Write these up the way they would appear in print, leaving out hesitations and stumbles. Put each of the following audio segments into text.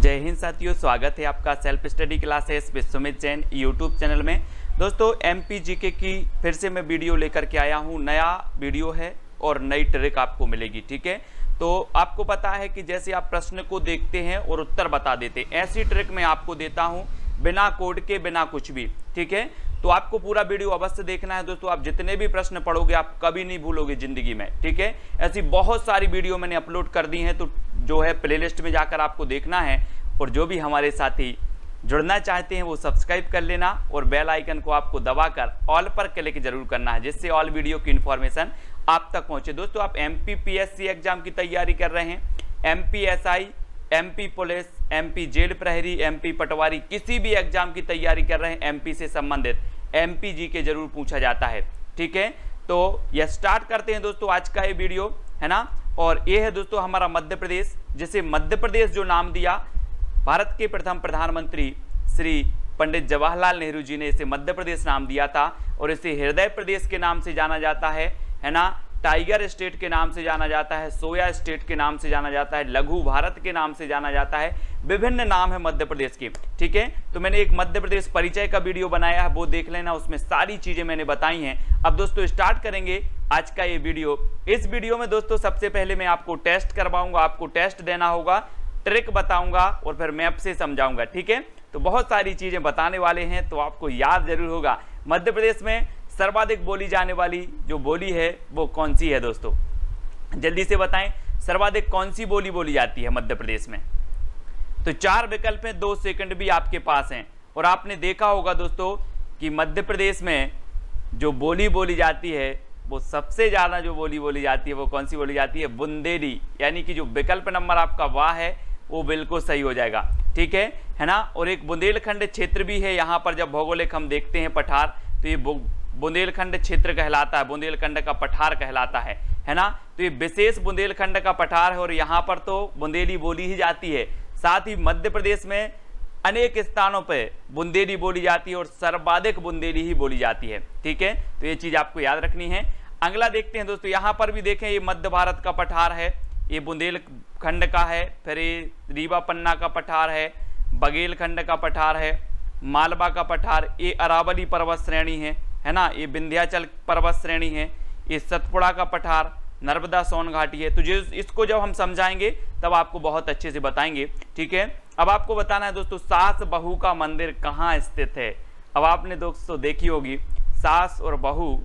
जय हिंद साथियों, स्वागत है आपका self study classes with Sumit Jain YouTube channel में। दोस्तों एमपी जीके की फिर से मैं वीडियो लेकर के आया हूँ। नया वीडियो है और नई ट्रिक आपको मिलेगी। ठीक है, तो आपको पता है कि जैसे आप प्रश्न को देखते हैं और उत्तर बता देते हैं, ऐसी ट्रिक मैं आपको देता हूँ बिना कोड के, बिना कुछ भी। ठीक है, तो आपको पूरा वीडियो अवश्य देखना है दोस्तों। आप जितने भी प्रश्न पढ़ोगे आप कभी नहीं भूलोगे जिंदगी में। ठीक है, ऐसी बहुत सारी वीडियो मैंने अपलोड कर दी हैं, तो जो है प्लेलिस्ट में जाकर आपको देखना है। और जो भी हमारे साथी जुड़ना चाहते हैं वो सब्सक्राइब कर लेना और बेल आइकन को आपको दबाकर ऑल पर क्लिक जरूर करना है, जिससे ऑल वीडियो की इन्फॉर्मेशन आप तक पहुंचे। दोस्तों आप एमपीपीएससी एग्जाम की तैयारी कर रहे हैं, MPSI, MP police, MP jail प्रहरी, एमपी पटवारी, किसी भी एग्जाम की तैयारी कर रहे हैं, एमपी से संबंधित एमपी जी के जरूर पूछा जाता है। ठीक है, तो यह स्टार्ट करते हैं दोस्तों आज का ये वीडियो, है ना। और ये है दोस्तों हमारा मध्य प्रदेश, जिसे मध्य प्रदेश जो नाम दिया भारत के प्रथम प्रधानमंत्री श्री पंडित जवाहरलाल नेहरू जी ने इसे मध्य प्रदेश नाम दिया था। और इसे हृदय प्रदेश के नाम से जाना जाता है ना। टाइगर स्टेट के नाम से जाना जाता है, सोया स्टेट के नाम से जाना जाता है, लघु भारत के नाम से जाना जाता है, विभिन्न नाम है मध्य प्रदेश के। ठीक है, तो मैंने एक मध्य प्रदेश परिचय का वीडियो बनाया है, वो देख लेना, उसमें सारी चीजें मैंने बताई हैं। अब दोस्तों स्टार्ट करेंगे आज का ये वीडियो। इस वीडियो में दोस्तों सबसे पहले मैं आपको टेस्ट करवाऊंगा, आपको टेस्ट देना होगा, ट्रिक बताऊंगा और फिर मैप से समझाऊंगा। ठीक है, तो बहुत सारी चीजें बताने वाले हैं, तो आपको याद जरूर होगा मध्य प्रदेश में सर्वाधिक बोली जाने वाली जो बोली है वो कौन सी है। दोस्तों जल्दी से बताएं, सर्वाधिक कौन सी बोली बोली जाती है मध्य प्रदेश में। तो 4 विकल्प हैं, 2 सेकंड भी आपके पास हैं। और आपने देखा होगा दोस्तों कि मध्य प्रदेश में जो बोली बोली जाती है, वो सबसे ज्यादा जो बोली बोली जाती है वो कौन सी बोली जाती है, बुंदेली। यानी कि जो विकल्प नंबर आपका वाह है वो बिल्कुल सही हो जाएगा। ठीक है ना। और एक बुंदेलखंड क्षेत्र भी है, यहाँ पर जब भौगोलिक हम देखते हैं पठार, तो ये बुंदेलखंड क्षेत्र कहलाता है, बुंदेलखंड का पठार कहलाता है ना। तो ये विशेष बुंदेलखंड का पठार है और यहाँ पर तो बुंदेली बोली ही जाती है। साथ ही मध्य प्रदेश में अनेक स्थानों पर बुंदेली बोली जाती है और सर्वाधिक बुंदेली ही बोली जाती है। ठीक है, तो ये चीज आपको याद रखनी है। अगला देखते हैं दोस्तों, यहाँ पर भी देखें, ये मध्य भारत का पठार है, ये बुंदेलखंड का है, फिर ये रीवा पन्ना का पठार है, बघेलखंड का पठार है, मालवा का पठार, ये अरावली पर्वत श्रेणी है ना, ये विंध्याचल पर्वत श्रेणी है, ये सतपुड़ा का पठार, नर्मदा सोन घाटी है। तो जो इसको जब हम समझाएंगे तब आपको बहुत अच्छे से बताएंगे। ठीक है, अब आपको बताना है दोस्तों सास बहू का मंदिर कहाँ स्थित है। अब आपने दोस्तों देखी होगी सास और बहू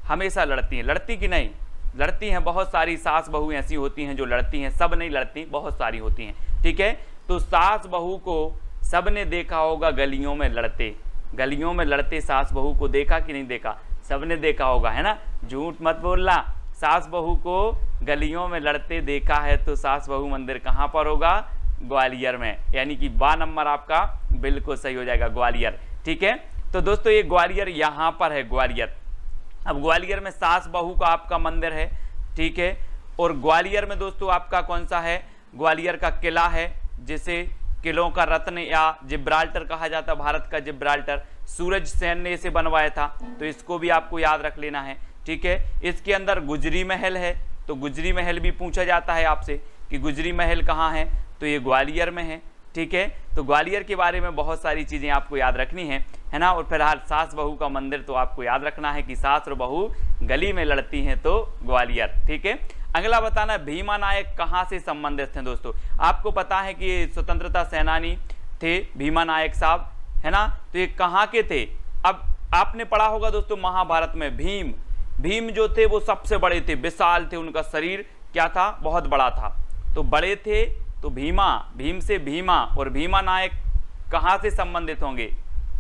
हमेशा लड़ती हैं, लड़ती कि नहीं, लड़ती हैं। बहुत सारी सास बहू ऐसी होती हैं जो लड़ती हैं, सब नहीं लड़ती, बहुत सारी होती हैं। ठीक है, तो सास बहू को सबने देखा होगा गलियों में लड़ते, गलियों में लड़ते सास बहू को देखा कि नहीं देखा, सबने देखा होगा, है ना। झूठ मत बोलना, सास बहू को गलियों में लड़ते देखा है तो सास बहू मंदिर कहाँ पर होगा, ग्वालियर में। यानी कि बा नंबर आपका बिल्कुल सही हो जाएगा, ग्वालियर। ठीक है, तो दोस्तों ये ग्वालियर यहाँ पर है, ग्वालियर। अब ग्वालियर में सास बहू का आपका मंदिर है। ठीक है, और ग्वालियर में दोस्तों आपका कौन सा है, ग्वालियर का किला है, जिसे किलों का रत्न या जिब्राल्टर कहा जाता है, भारत का जिब्राल्टर। सूरज सेन ने इसे बनवाया था, तो इसको भी आपको याद रख लेना है। ठीक है, इसके अंदर गुजरी महल है, तो गुजरी महल भी पूछा जाता है आपसे कि गुजरी महल कहाँ है, तो ये ग्वालियर में है। ठीक है, तो ग्वालियर के बारे में बहुत सारी चीजें आपको याद रखनी है ना। और फिलहाल सास बहू का मंदिर तो आपको याद रखना है कि सास और बहू गली में लड़ती हैं तो ग्वालियर। ठीक है, अगला बताना भीमा नायक कहाँ से संबंधित थे। दोस्तों आपको पता है कि स्वतंत्रता सेनानी थे भीमा नायक साहब, है ना। तो ये कहाँ के थे। अब आपने पढ़ा होगा दोस्तों महाभारत में भीम जो थे वो सबसे बड़े थे, विशाल थे, उनका शरीर क्या था, बहुत बड़ा था, तो बड़े थे। तो भीम से भीमा, और भीमा नायक कहाँ से संबंधित होंगे,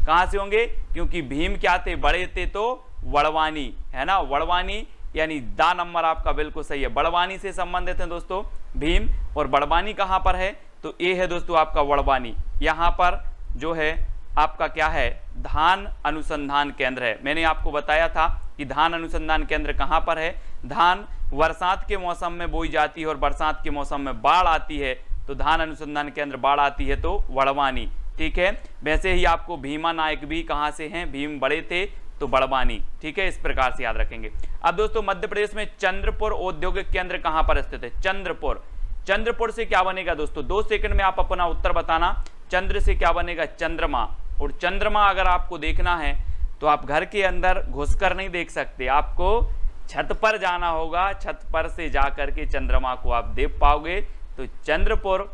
कहाँ से होंगे, क्योंकि भीम क्या थे, बड़े थे, तो वड़वानी, है ना, वड़वानी, यानी दा नंबर आपका बिल्कुल सही है, बड़वानी से संबंधित है दोस्तों भीम। और बड़वानी कहाँ पर है, तो ये है दोस्तों आपका वड़वानी। यहाँ पर जो है आपका क्या है, धान अनुसंधान केंद्र है। मैंने आपको बताया था कि धान अनुसंधान केंद्र कहाँ पर है। धान बरसात के मौसम में बोई जाती है और बरसात के मौसम में बाढ़ आती है, तो धान अनुसंधान केंद्र बाढ़ आती है तो वड़वानी। ठीक है, वैसे ही आपको भीमा नायक भी कहाँ से हैं, भीम बड़े थे तो बड़वानी। ठीक है, इस प्रकार से याद रखेंगे। अब दोस्तों मध्य प्रदेश में चंद्रपुर औद्योगिक केंद्र कहाँ पर स्थित है, चंद्रपुर, चंद्रपुर से क्या बनेगा दोस्तों, 2 सेकंड में आप अपना उत्तर बताना। चंद्र से क्या बनेगा, चंद्रमा। और चंद्रमा अगर आपको देखना है तो आप घर के अंदर घुसकर नहीं देख सकते, आपको छत पर जाना होगा, छत पर से जाकर के चंद्रमा को आप देख पाओगे। तो चंद्रपुर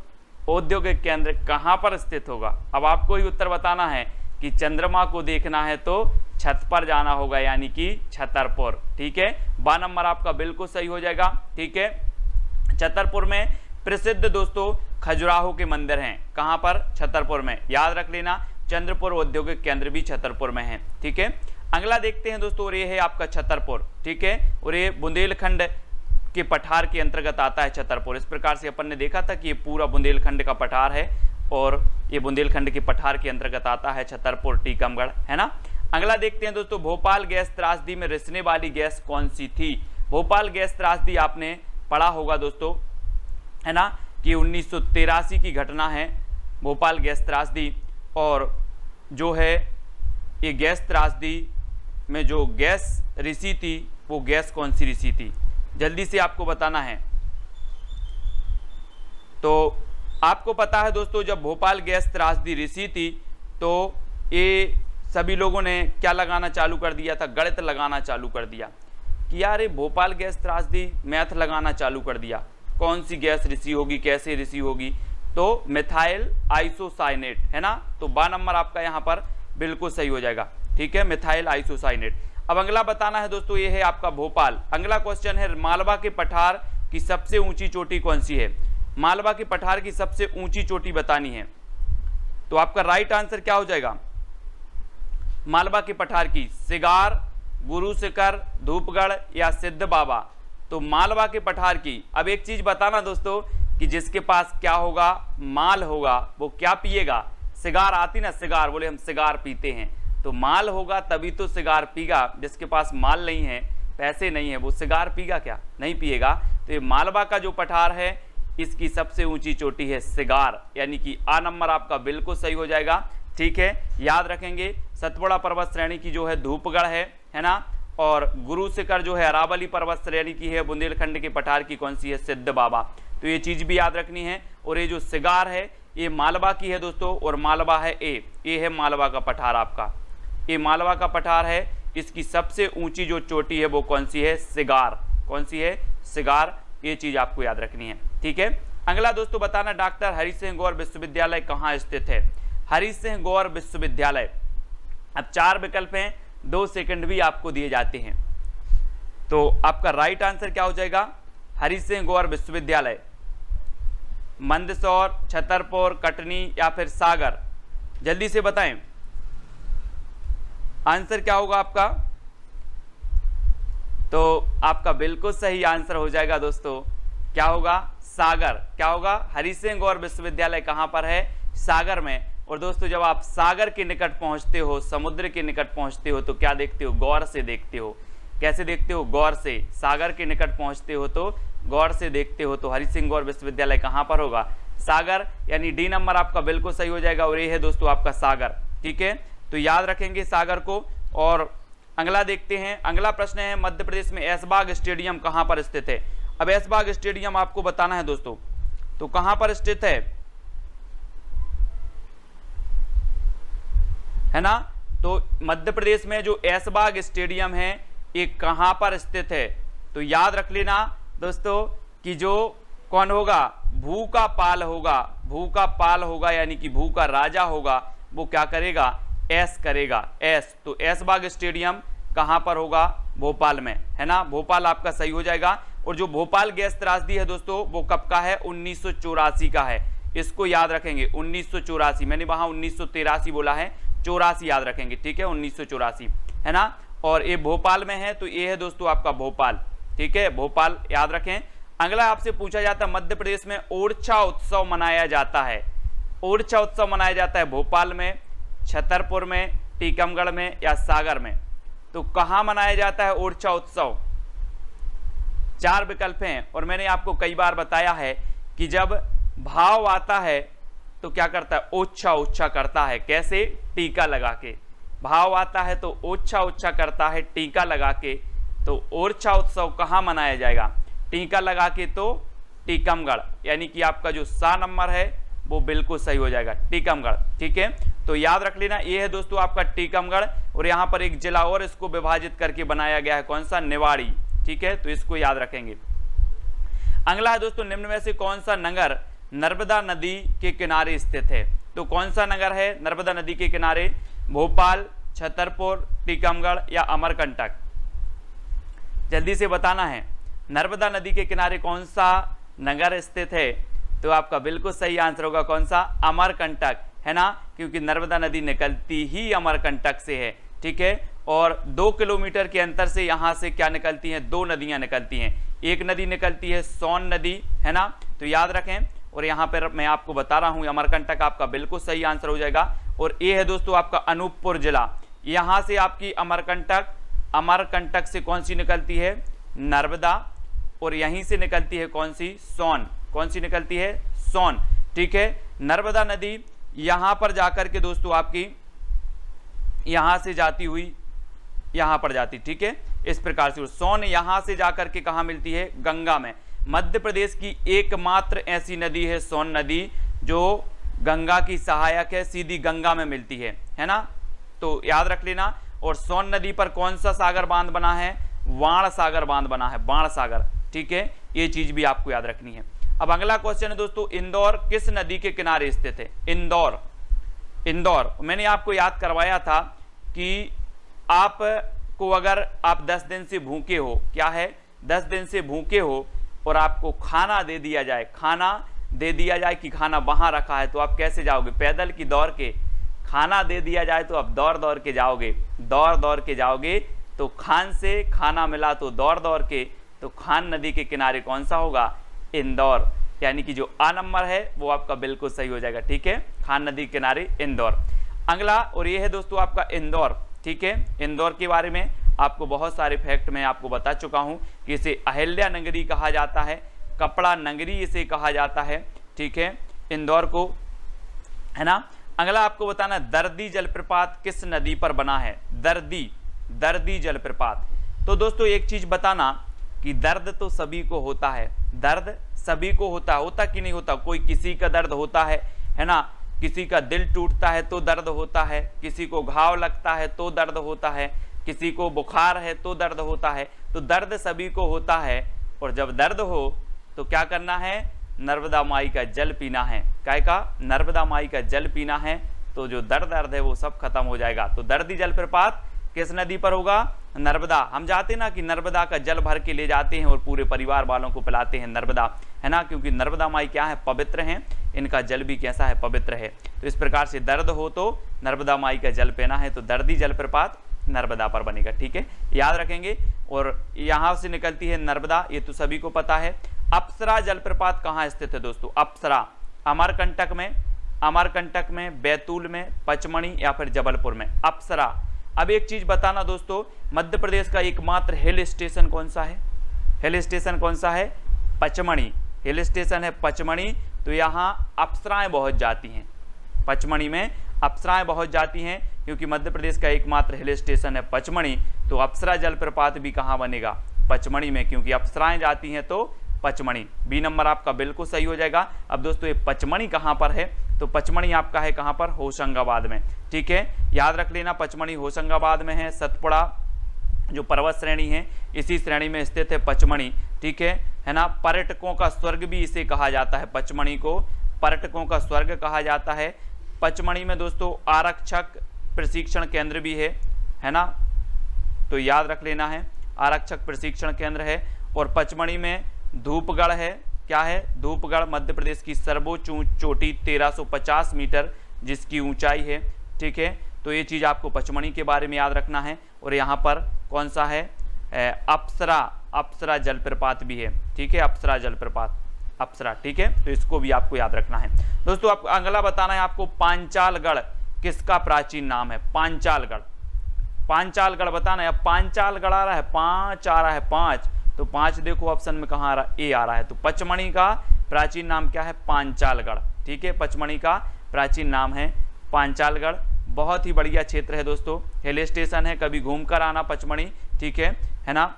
औद्योगिक केंद्र कहां पर स्थित होगा। अब आपको ही उत्तर बताना है कि चंद्रमा को देखना है तो छत पर जाना होगा, यानी कि छतरपुर। ठीक है, 12 नंबर आपका बिल्कुल सही हो जाएगा। ठीक है, छतरपुर में प्रसिद्ध दोस्तों खजुराहो के मंदिर हैं। कहां पर, छतरपुर में, याद रख लेना। चंद्रपुर औद्योगिक केंद्र भी छतरपुर में है। ठीक है, अगला देखते हैं दोस्तों, और ये है आपका छतरपुर। ठीक है, और ये बुंदेलखंड के पठार के अंतर्गत आता है छतरपुर। इस प्रकार से अपन ने देखा था कि ये पूरा बुंदेलखंड का पठार है और ये बुंदेलखंड के पठार के अंतर्गत आता है छतरपुर, टीकमगढ़, है ना। अगला देखते हैं दोस्तों, भोपाल गैस त्रासदी में रिसने वाली गैस कौन सी थी। भोपाल गैस त्रासदी आपने पढ़ा होगा दोस्तों, है ना, कि 1983 की घटना है भोपाल गैस त्रासदी। और जो है ये गैस त्रासदी में जो गैस रिसी थी वो गैस कौन सी रिसी थी, जल्दी से आपको बताना है। तो आपको पता है दोस्तों, जब भोपाल गैस त्रासदी रिसी थी तो ये सभी लोगों ने क्या लगाना चालू कर दिया था, गणित लगाना चालू कर दिया कि यार ये भोपाल गैस त्रासदी, मैथ लगाना चालू कर दिया, कौन सी गैस रिसी होगी, कैसे रिसी होगी। तो मिथाइल आइसोसाइनेट, है ना। तो 12 नंबर आपका यहाँ पर बिल्कुल सही हो जाएगा। ठीक है, मिथाइल आइसोसाइनेट। अब अगला बताना है दोस्तों, ये है आपका भोपाल। अगला क्वेश्चन है, मालवा के पठार की सबसे ऊंची चोटी कौन सी है। मालवा के पठार की सबसे ऊंची चोटी बतानी है। तो आपका राइट आंसर क्या हो जाएगा, मालवा के पठार की सिगार, गुरु शिखर, धूपगढ़ या सिद्ध बाबा। तो मालवा के पठार की। अब एक चीज बताना दोस्तों कि जिसके पास क्या होगा, माल होगा, वो क्या पिएगा, सिगार आती ना, सिगार बोले हम सिगार पीते हैं, तो माल होगा तभी तो सिगार पीगा। जिसके पास माल नहीं है, पैसे नहीं है, वो सिगार पीगा क्या, नहीं पिएगा। तो ये मालवा का जो पठार है इसकी सबसे ऊंची चोटी है सिगार, यानी कि आ नंबर आपका बिल्कुल सही हो जाएगा। ठीक है, याद रखेंगे। सतपुड़ा पर्वत श्रेणी की जो है धूपगढ़ है ना। और गुरु शिखर जो है अरावली पर्वत श्रेणी की है, बुंदेलखंड के पठार की कौन सी है, सिद्ध बाबा। तो ये चीज भी याद रखनी है। और ये जो सिगार है ये मालवा की है दोस्तों, और मालवा है ए है मालवा का पठार आपका, ये मालवा का पठार है। इसकी सबसे ऊंची जो चोटी है वो कौन सी है, सिगार। कौन सी है, सिगार। ये चीज आपको याद रखनी है। ठीक है, अगला दोस्तों बताना, डॉक्टर हरि सिंह गौर विश्वविद्यालय कहाँ स्थित है। हरि सिंह गौर विश्वविद्यालय। अब 4 विकल्प हैं, 2 सेकंड भी आपको दिए जाते हैं। तो आपका राइट आंसर क्या हो जाएगा, हरि सिंह गौर विश्वविद्यालय। मंदसौर, छतरपुर, कटनी या फिर सागर, जल्दी से बताएं आंसर क्या होगा आपका। तो आपका बिल्कुल सही आंसर हो जाएगा दोस्तों, क्या होगा, सागर। क्या होगा, हरि सिंह गौर विश्वविद्यालय कहां पर है, सागर में। और दोस्तों जब आप सागर के निकट पहुंचते हो, समुद्र के निकट पहुंचते हो, तो क्या देखते हो, गौर से देखते हो। कैसे देखते हो, गौर से। सागर के निकट पहुंचते हो तो गौर से देखते हो। तो हरि सिंह गौर विश्वविद्यालय कहां पर होगा, सागर, यानी डी नंबर आपका बिल्कुल सही हो जाएगा। और ये है दोस्तों आपका सागर। ठीक है, तो याद रखेंगे सागर को। और अगला देखते हैं, अगला प्रश्न है, मध्य प्रदेश में ऐशबाग स्टेडियम कहां पर स्थित है। अब ऐशबाग स्टेडियम आपको बताना है दोस्तों, तो कहां पर स्थित है ना। तो मध्य प्रदेश में जो ऐशबाग स्टेडियम है ये कहां पर स्थित है। तो याद रख लेना दोस्तों कि जो कौन होगा, भू का पाल होगा। भू का पाल होगा यानी कि भू का राजा होगा, वो क्या करेगा, ऐश करेगा, ऐश। तो ऐशबाग स्टेडियम कहां पर होगा, भोपाल में, है ना। भोपाल आपका सही हो जाएगा। और जो भोपाल गैस त्रासदी है दोस्तों वो कब का है, 1984 का है। इसको याद रखेंगे, 1984। मैंने वहां 1983 बोला है, 84 याद रखेंगे। ठीक है, 1984, है ना। और ये भोपाल में है, तो ये है दोस्तों आपका भोपाल। ठीक है, भोपाल याद रखें। अगला आपसे पूछा जाता है, मध्य प्रदेश में ओरछा उत्सव मनाया जाता है। ओरछा उत्सव मनाया जाता है भोपाल में, छतरपुर में, टीकमगढ़ में या सागर में। तो कहां मनाया जाता है ओरछा उत्सव। 4 विकल्प हैं। और मैंने आपको कई बार बताया है कि जब भाव आता है तो क्या करता है, ओछा ओछा करता है। कैसे, टीका लगा के। भाव आता है तो ओछा ओछा करता है टीका लगा के। तो ओरछा उत्सव कहां मनाया जाएगा, टीका लगा के तो टीकमगढ़, यानी कि आपका जो सा नंबर है वो बिल्कुल सही हो जाएगा, टीकमगढ़। ठीक है, तो याद रख लेना, ये है दोस्तों आपका टीकमगढ़, और यहाँ पर एक जिला और इसको विभाजित करके बनाया गया है, कौन सा, निवाड़ी। ठीक है, तो इसको याद रखेंगे। अगला है दोस्तों, निम्न में से कौन सा नगर नर्मदा नदी के किनारे स्थित है? तो कौन सा नगर है नर्मदा नदी के किनारे? भोपाल, छतरपुर, टीकमगढ़ या अमरकंटक? जल्दी से बताना है, नर्मदा नदी के किनारे कौन सा नगर स्थित है? तो आपका बिल्कुल सही आंसर होगा कौन सा, अमरकंटक, है ना, क्योंकि नर्मदा नदी निकलती ही अमरकंटक से है। ठीक है, और 2 किलोमीटर के अंतर से यहाँ से क्या निकलती हैं, 2 नदियाँ निकलती हैं। एक नदी निकलती है सोन नदी, है ना, तो याद रखें। और यहाँ पर मैं आपको बता रहा हूँ अमरकंटक आपका बिल्कुल सही आंसर हो जाएगा। और ये है दोस्तों आपका अनूपपुर जिला, यहाँ से आपकी अमरकंटक से कौन सी निकलती है, नर्मदा, और यहीं से निकलती है कौन सी, सोन। कौन सी निकलती है, सोन। ठीक है, नर्मदा नदी यहाँ पर जाकर के दोस्तों आपकी यहाँ से जाती हुई यहाँ पर जाती, ठीक है, इस प्रकार से। सोन यहाँ से जाकर के कहाँ मिलती है, गंगा में। मध्य प्रदेश की एकमात्र ऐसी नदी है सोन नदी जो गंगा की सहायक है, सीधी गंगा में मिलती है ना, तो याद रख लेना। और सोन नदी पर कौन सा सागर बांध बना है, वाण सागर बांध बना है, बाण सागर। ठीक है, ये चीज भी आपको याद रखनी है। अब अगला क्वेश्चन है दोस्तों, इंदौर किस नदी के किनारे स्थित है? इंदौर मैंने आपको याद करवाया था कि आपको अगर आप 10 दिन से भूखे हो, क्या है, 10 दिन से भूखे हो और आपको खाना दे दिया जाए कि खाना वहां रखा है, तो आप कैसे जाओगे, पैदल की दौड़ के? खाना दे दिया जाए तो आप दौड़ के जाओगे, तो खान से खाना मिला तो दौड़ के, तो खान नदी के किनारे कौन सा होगा, इंदौर, यानी कि जो आ नंबर है वो आपका बिल्कुल सही हो जाएगा। ठीक है, खान नदी के किनारे इंदौर। अगला, और ये है दोस्तों आपका इंदौर। ठीक है, इंदौर के बारे में आपको बहुत सारे फैक्ट मैं आपको बता चुका हूं कि इसे अहिल्या नगरी कहा जाता है, कपड़ा नगरी इसे कहा जाता है। ठीक है, इंदौर को, है ना। अगला आपको बताना, दर्दी जलप्रपात किस नदी पर बना है? दर्दी जलप्रपात। तो दोस्तों एक चीज बताना कि दर्द तो सभी को होता है, दर्द सभी को होता कि नहीं होता? कोई किसी का दर्द होता है ना, किसी का दिल टूटता है तो दर्द होता है, किसी को घाव लगता है तो दर्द होता है, किसी को बुखार है तो दर्द होता है। तो दर्द सभी को होता है, और जब दर्द हो तो क्या करना है, नर्मदा माई का जल पीना है। काय का, नर्मदा माई का जल पीना है, तो जो दर्द है वो सब खत्म हो जाएगा। तो दर्दी जलप्रपात किस नदी पर होगा, नर्मदा। हम जाते ना कि नर्मदा का जल भर के ले जाते हैं और पूरे परिवार वालों को पिलाते हैं नर्मदा, है ना, क्योंकि नर्मदा माई क्या है, पवित्र हैं, इनका जल भी कैसा है, पवित्र है। तो इस प्रकार से दर्द हो तो नर्मदा माई का जल पीना है, तो दर्दी जलप्रपात नर्मदा पर बनेगा। ठीक है, याद रखेंगे। और यहाँ से निकलती है नर्मदा, ये तो सभी को पता है। अप्सरा जलप्रपात कहाँ स्थित है दोस्तों? अप्सरा अमरकंटक में, बैतूल में, पचमढ़ी या फिर जबलपुर में, अप्सरा। अब एक चीज बताना दोस्तों, मध्य प्रदेश का एकमात्र हिल स्टेशन कौन सा है? हिल स्टेशन कौन सा है? पचमढ़ी। हिल स्टेशन है पचमढ़ी। तो यहाँ अप्सराएं बहुत जाती हैं, पचमढ़ी में अप्सराएं बहुत जाती हैं, क्योंकि मध्य प्रदेश का एकमात्र हिल स्टेशन है पचमढ़ी। तो अप्सरा जलप्रपात भी कहाँ बनेगा? पचमढ़ी में, क्योंकि अप्सराएं जाती हैं तो पचमढ़ी। बी नंबर आपका बिल्कुल सही हो जाएगा। अब दोस्तों ये पचमढ़ी कहाँ पर है? तो पचमढ़ी आपका है कहाँ पर? होशंगाबाद में। ठीक है, याद रख लेना, पचमढ़ी होशंगाबाद में है। सतपुड़ा जो पर्वत श्रेणी है, इसी श्रेणी में स्थित है पचमढ़ी। ठीक है ना। पर्यटकों का स्वर्ग भी इसे कहा जाता है, पचमढ़ी को पर्यटकों का स्वर्ग कहा जाता है। पचमढ़ी में दोस्तों आरक्षक प्रशिक्षण केंद्र भी है ना, तो याद रख लेना है, आरक्षक प्रशिक्षण केंद्र है। और पचमढ़ी में धूपगढ़ है, क्या है? धूपगढ़ मध्य प्रदेश की सर्वोच्च चोटी 1350 मीटर जिसकी ऊंचाई है। ठीक है, तो ये चीज़ आपको पचमढ़ी के बारे में याद रखना है। और यहाँ पर कौन सा है? अप्सरा जलप्रपात भी है। ठीक है, अप्सरा जलप्रपात, अप्सरा। ठीक है, तो इसको भी आपको याद रखना है दोस्तों। आपको अगला बताना है आपको, पांचालगढ़ किसका प्राचीन नाम है? पांचालगढ़ बताना है। पांचालगढ़ आ रहा है, 5 आ रहा है, 5, तो 5 देखो ऑप्शन में कहाँ आ रहा है? ए आ रहा है। तो पचमढ़ी का प्राचीन नाम क्या है? पांचालगढ़। ठीक है, पचमढ़ी का प्राचीन नाम है पांचालगढ़। बहुत ही बढ़िया क्षेत्र है दोस्तों, हिल स्टेशन है, कभी घूम कर आना पचमढ़ी। ठीक है ना।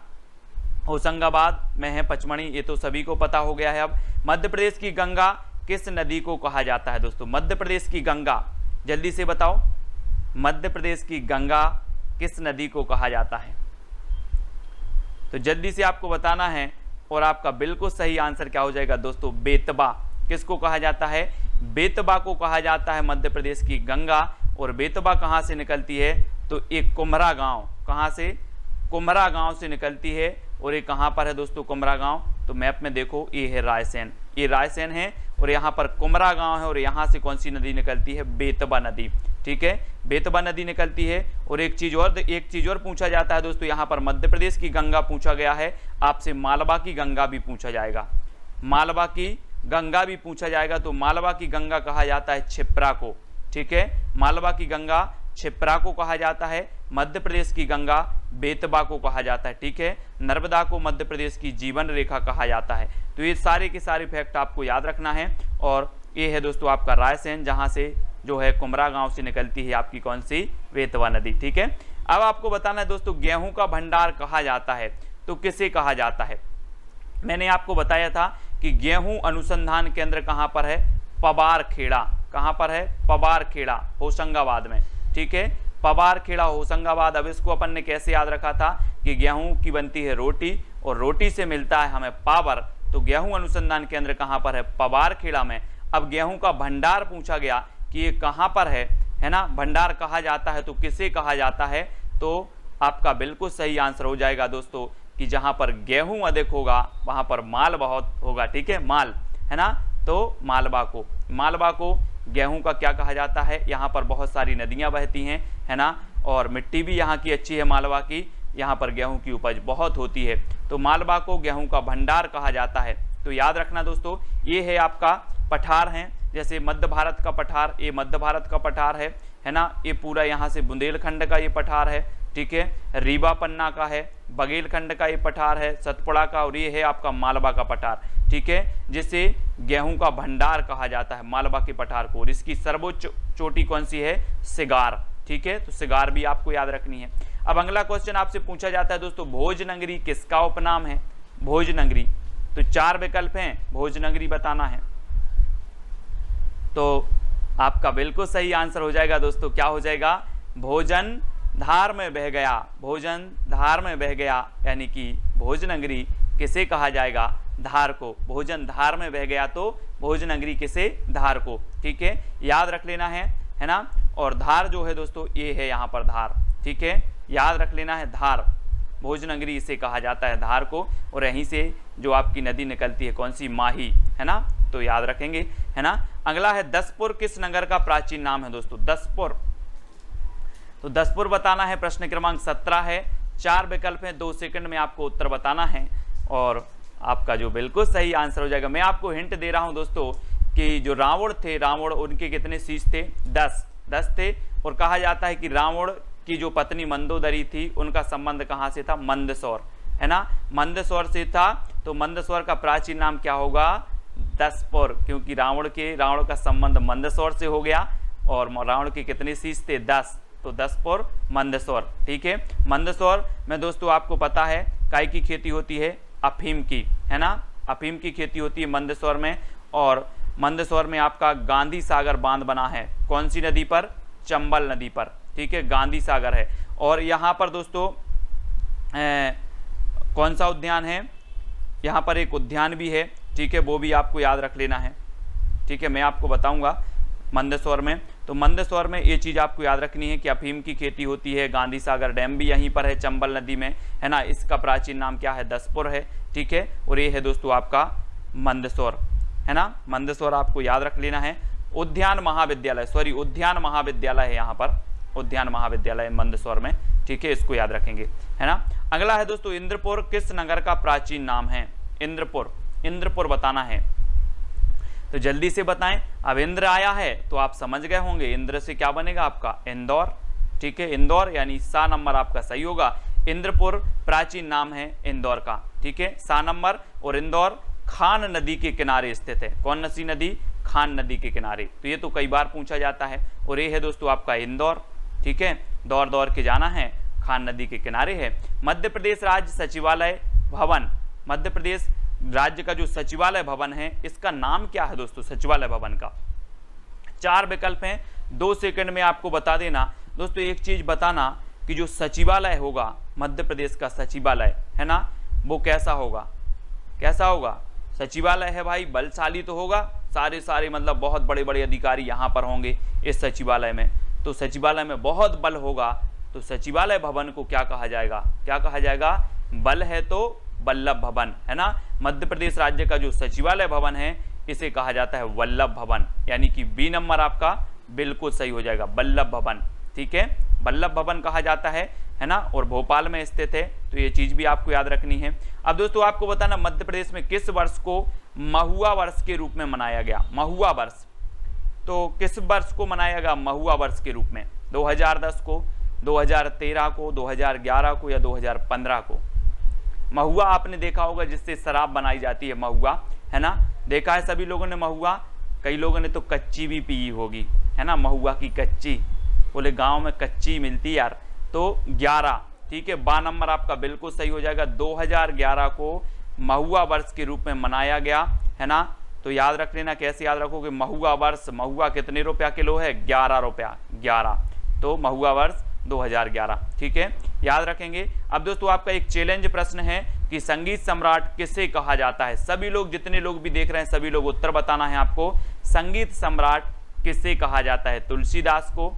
होशंगाबाद में है पचमढ़ी, ये तो सभी को पता हो गया है। अब मध्य प्रदेश की गंगा किस नदी को कहा जाता है दोस्तों? मध्य प्रदेश की गंगा, जल्दी से बताओ, मध्य प्रदेश की गंगा किस नदी को कहा जाता है? तो जल्दी से आपको बताना है और आपका बिल्कुल सही आंसर क्या हो जाएगा दोस्तों? बेतबा। किसको कहा जाता है? बेतबा को कहा जाता है मध्य प्रदेश की गंगा। और बेतबा कहाँ से निकलती है? तो एक कुम्हरा गांव, कहाँ से? कुम्हरा गांव से निकलती है। और ये कहाँ पर है दोस्तों कुम्हरा गांव? तो मैप में देखो, ये है रायसेन, ये रायसेन है और यहाँ पर कुम्हरा गांव है। और यहाँ से कौन सी नदी निकलती है? बेतबा नदी। ठीक है, बेतबा नदी निकलती है। और एक चीज और पूछा जाता है दोस्तों, यहाँ पर मध्य प्रदेश की गंगा पूछा गया है, आपसे मालवा की गंगा भी पूछा जाएगा, मालवा की गंगा भी पूछा जाएगा। तो मालवा की गंगा कहा जाता है क्षिप्रा को। ठीक है, मालवा की गंगा क्षिप्रा को कहा जाता है। मध्य प्रदेश की गंगा बेतबा को कहा जाता है। ठीक है, नर्मदा को मध्य प्रदेश की जीवन रेखा कहा जाता है। तो ये सारे के सारे फैक्ट आपको याद रखना है। और ये है दोस्तों आपका रायसेन, जहाँ से जो है कुम्हरा गांव से निकलती है आपकी कौन सी? बेतबा नदी। ठीक है, अब आपको बताना है दोस्तों, गेहूं का भंडार कहा जाता है तो किसे कहा जाता है? मैंने आपको बताया था कि गेहूं अनुसंधान केंद्र कहाँ पर है? पबार खेड़ा। कहाँ पर है? पबार खेड़ा, होशंगाबाद में। ठीक है, पबार खेड़ा, होशंगाबाद। अब इसको अपन ने कैसे याद रखा था कि गेहूं की बनती है रोटी और रोटी से मिलता है हमें पावर। तो गेहूं अनुसंधान केंद्र कहाँ पर है? पबार खेड़ा में। अब गेहूं का भंडार पूछा गया कि ये कहाँ पर है ना? भंडार कहा जाता है तो किसे कहा जाता है? तो आपका बिल्कुल सही आंसर हो जाएगा दोस्तों कि जहाँ पर गेहूं अधिक होगा वहाँ पर माल बहुत होगा। ठीक है, माल, है ना? तो मालवा को गेहूं का क्या कहा जाता है? यहाँ पर बहुत सारी नदियाँ बहती हैं, है ना? और मिट्टी भी यहाँ की अच्छी है मालवा की, यहाँ पर गेहूं की उपज बहुत होती है। तो मालवा को गेहूं का भंडार कहा जाता है। तो याद रखना दोस्तों, ये है आपका पठार है, जैसे मध्य भारत का पठार, ये मध्य भारत का पठार है ना? ये पूरा यहाँ से बुंदेलखंड का ये पठार है। ठीक है, रीवा पन्ना का है, बघेलखंड का ये पठार है, सतपुड़ा का, और ये है आपका मालवा का पठार। ठीक है, जिसे गेहूं का भंडार कहा जाता है, मालवा के पठार को। और इसकी सर्वोच्च चोटी कौन सी है? सिगार। ठीक है, तो सिगार भी आपको याद रखनी है। अब अगला क्वेश्चन आपसे पूछा जाता है दोस्तों, भोजनगरी किसका उपनाम है? भोजनगरी। तो 4 विकल्प हैं, भोजनगरी बताना है। तो आपका बिल्कुल सही आंसर हो जाएगा दोस्तों, क्या हो जाएगा? भोजन धार में बह गया, भोजन धार में बह गया, यानी कि भोजनगरी किसे कहा जाएगा? धार को। भोजन धार में बह गया तो भोजनगरी किसे? धार को। ठीक है, याद रख लेना है ना? और धार जो है दोस्तों, ये है यहाँ पर धार। ठीक है, याद रख लेना है, धार, भोजनगरी इसे कहा जाता है, धार को। और यहीं से जो आपकी नदी निकलती है कौन सी? माही, है ना? तो याद रखेंगे, है ना? अगला है दसपुर किस नगर का प्राचीन नाम है दोस्तों? दसपुर। तो दसपुर बताना है, प्रश्न क्रमांक 17 है। 4 विकल्प हैं, 2 सेकंड में आपको उत्तर बताना है और आपका जो बिल्कुल सही आंसर हो जाएगा। मैं आपको हिंट दे रहा हूं दोस्तों कि जो रावण थे, रावण, उनके कितने शीश थे? 10 थे। और कहा जाता है कि रावण की जो पत्नी मंदोदरी थी, उनका संबंध कहाँ से था? मंदसौर, है ना? मंदसौर से था। तो मंदसौर का प्राचीन नाम क्या होगा? दसपुर, क्योंकि रावण का संबंध मंदसौर से हो गया। और रावण के कितने शीश थे? 10। तो दसपुर, मंदसौर। ठीक है, मंदसौर में दोस्तों आपको पता है काय की खेती होती है? अफीम की, है ना? अफीम की खेती होती है मंदसौर में। और मंदसौर में आपका गांधी सागर बांध बना है, कौन सी नदी पर? चंबल नदी पर। ठीक है, गांधी सागर है। और यहाँ पर दोस्तों कौन सा उद्यान है? यहाँ पर एक उद्यान भी है। ठीक है, वो भी आपको याद रख लेना है। ठीक है, मैं आपको बताऊंगा मंदसौर में। तो मंदसौर में ये चीज़ आपको याद रखनी है कि अफीम की खेती होती है, गांधी सागर डैम भी यहीं पर है चंबल नदी में, है ना? इसका प्राचीन नाम क्या है? दसपुर है। ठीक है, और ये है दोस्तों आपका मंदसौर, है ना? मंदसौर आपको याद रख लेना है। उद्यान महाविद्यालय है यहाँ पर, उद्यान महाविद्यालय मंदसौर में। ठीक है, इसको याद रखेंगे, है ना? अगला है दोस्तों, इंद्रपुर किस नगर का प्राचीन नाम है? इंद्रपुर बताना है। तो जल्दी से बताएं। अब इंद्र आया है तो आप समझ गए होंगे, इंद्र से क्या बनेगा आपका? इंदौर। ठीक है, इंदौर, यानी सा नंबर आपका सही होगा। इंद्रपुर प्राचीन नाम है इंदौर का। ठीक है, सा नंबर। और इंदौर खान नदी के किनारे स्थित है। कौन सी नदी? खान नदी के किनारे। तो ये तो कई बार पूछा जाता है। और ये है दोस्तों आपका इंदौर। ठीक है, दौड़ के जाना है, खान नदी के किनारे है। मध्य प्रदेश राज्य सचिवालय भवन, मध्य प्रदेश राज्य का जो सचिवालय भवन है इसका नाम क्या है दोस्तों, सचिवालय भवन का। 4 विकल्प हैं, 2 सेकंड में आपको बता देना। दोस्तों एक चीज बताना कि जो सचिवालय होगा, मध्य प्रदेश का सचिवालय है ना, वो कैसा होगा, कैसा होगा। सचिवालय है भाई, बलशाली तो होगा, सारे मतलब बहुत बड़े बड़े अधिकारी यहाँ पर होंगे इस सचिवालय में, तो सचिवालय में बहुत बल होगा, तो सचिवालय भवन को क्या कहा जाएगा, क्या कहा जाएगा, बल है तो वल्लभ भवन, है ना। मध्य प्रदेश राज्य का जो सचिवालय भवन है इसे कहा जाता है वल्लभ भवन, यानी कि बी नंबर आपका बिल्कुल सही हो जाएगा, वल्लभ भवन, ठीक है, वल्लभ भवन कहा जाता है ना, और भोपाल में स्थित है, तो ये चीज भी आपको याद रखनी है। अब दोस्तों आपको बताना मध्य प्रदेश में किस वर्ष को महुआ वर्ष के रूप में मनाया गया, महुआ वर्ष, तो किस वर्ष को मनाया गया महुआ वर्ष के रूप में, 2010 को, 2013 को, 2011 को या 2015 को। महुआ आपने देखा होगा जिससे शराब बनाई जाती है, महुआ, है ना, देखा है सभी लोगों ने महुआ, कई लोगों ने तो कच्ची भी पी होगी, है ना, महुआ की कच्ची, बोले गांव में कच्ची मिलती यार, तो 11, ठीक है, 12 नंबर आपका बिल्कुल सही हो जाएगा। 2011 को महुआ वर्ष के रूप में मनाया गया, है ना, तो याद रख लेना, कैसे याद रखोगे, महुआ वर्ष, महुआ कितने रुपया किलो है, 11 रुपया, 11, तो महुआ वर्ष 2011, ठीक है, याद रखेंगे। अब दोस्तों आपका एक चैलेंज प्रश्न है कि संगीत सम्राट किसे कहा जाता है, सभी लोग, जितने लोग भी देख रहे हैं सभी लोग उत्तर बताना है आपको, संगीत सम्राट किसे कहा जाता है, तुलसीदास को,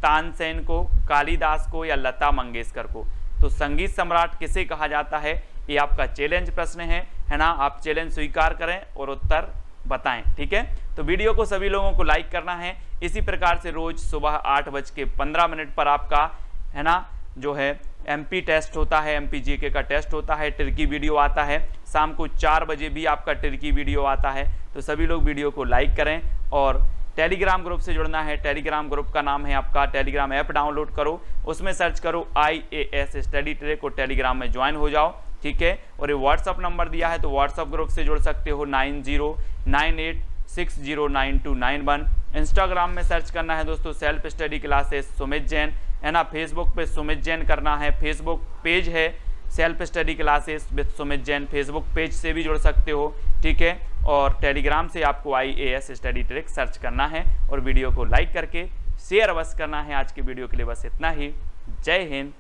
तानसेन को, कालिदास को या लता मंगेशकर को। तो संगीत सम्राट किसे कहा जाता है, ये आपका चैलेंज प्रश्न है ना, आप चैलेंज स्वीकार करें और उत्तर बताएं, ठीक है। तो वीडियो को सभी लोगों को लाइक करना है। इसी प्रकार से रोज सुबह 8:15 पर आपका, है ना, जो है एमपी टेस्ट होता है, एमपी जीके का टेस्ट होता है, ट्रिकी वीडियो आता है, शाम को 4 बजे भी आपका ट्रिकी वीडियो आता है। तो सभी लोग वीडियो को लाइक करें और टेलीग्राम ग्रुप से जुड़ना है, टेलीग्राम ग्रुप का नाम है आपका, टेलीग्राम ऐप डाउनलोड करो, उसमें सर्च करो IAS स्टडी ट्रैक और टेलीग्राम में ज्वाइन हो जाओ, ठीक है। और ये व्हाट्सअप नंबर दिया है तो व्हाट्सअप ग्रुप से जुड़ सकते हो 9098609291। इंस्टाग्राम में सर्च करना है दोस्तों self study classes Sumit Jain, है ना, फेसबुक पे सुमित जैन करना है, फेसबुक पेज है self study classes with Sumit Jain, Facebook page से भी जुड़ सकते हो, ठीक है। और टेलीग्राम से आपको IAS स्टडी ट्रिक सर्च करना है और वीडियो को लाइक करके शेयर अवश्य करना है। आज की वीडियो के लिए बस इतना ही, जय हिंद,